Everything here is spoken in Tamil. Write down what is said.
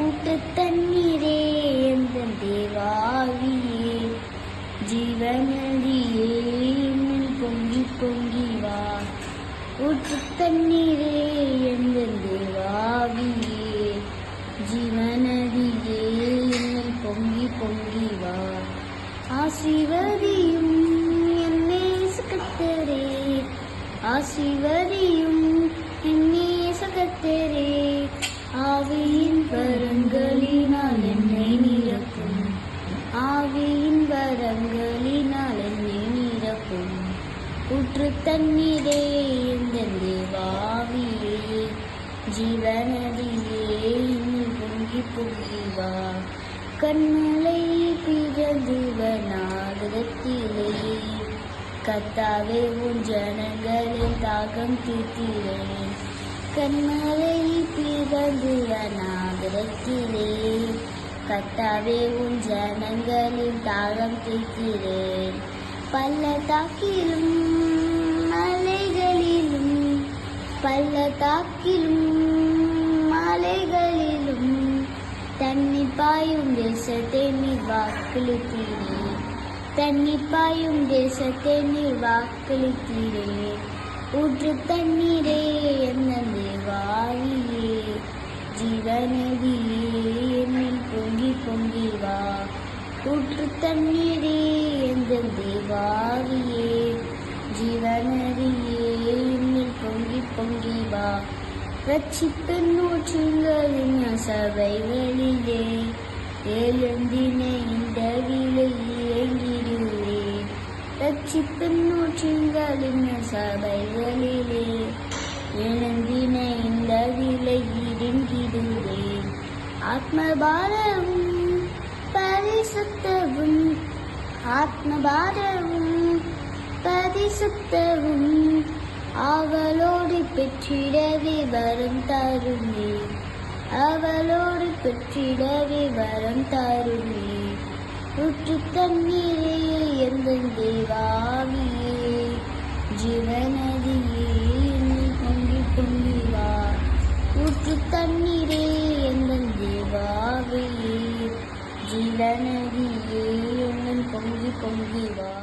ஊற்று தண்ணீரே எந்தன் தேவாவியே, ஜீவநதியே இன்னும் பொங்கி பொங்கி வா. ஊற்று தண்ணீரே எந்தன் தேவாவியே, ஜீவநதியே இன்னும் பொங்கி பொங்கி வா. ஆசீர்வதியும் என் நேசகர்த்தரே, ஆசீர்வதியும் என் நேசகர்த்தரே, ஆவியின் வரங்களினால் என்னை நிரப்பும், ஆவியின் வரங்களினால் என்னை நிரப்பும். ஊற்று தண்ணீரே எந்தன் தேவாவியே, ஜீவநதியே இன்னும் பொங்கி பொங்கி வா. கண்மலை பிறந்து வனாந்தரத்திலே, கர்த்தாவே உன் ஜனங்களின் தாகம் தீர்க்கிறேன். கண்மலை பிறந்து வனாந்தரத்திலே, கர்த்தாவே உன் ஜனங்களின் தாகம் தீர்க்கிறேன். பள்ளத்தாக்கிலும் மலைகளிலும், பள்ளத்தாக்கிலும் மலைகளிலும், தண்ணீர் பாயும் தேசத்தை நீர் வாக்களித்தீரே, தண்ணீர் பாயும் தேசத்தை நீர் வாக்களித்தீரே. ஊற்று தண்ணீரே எந்தன் தேவாவியே, ஜீவநதியே என்னில் பொங்கி பொங்கி வா. ஊற்று தண்ணீரே எந்தன் தேவாவியே, ஜீவநதியே என்னில் பொங்கி பொங்கி வா. ரட்சிப்பின் ஊற்றுங்களின் சபைகளிலே, எழுந்தினை இந்த விலை இறங்கிடுவேன். ரட்சிப்பின் ஊற்றுங்களின் சபைகளிலே, எழுந்தினை இந்த விலை இறங்கிடுவேன். ஆத்மபாரவும் பரிசுத்தவும், ஆத்மபாரவும் பரிசுத்தவும், அவளோடு பெற்றிடவே வரம் தருமே, அவளோடு பெற்றிடவே வரம் தருமே. ஊற்று தண்ணீரே எந்தன் தேவாவியே, ஜீவநதியே இன்னும் பொங்கி பொங்கி வா. ஊற்று தண்ணீரே எந்தன் தேவாவியே, ஜீவநதியே இன்னும் பொங்கி பொங்கி வா.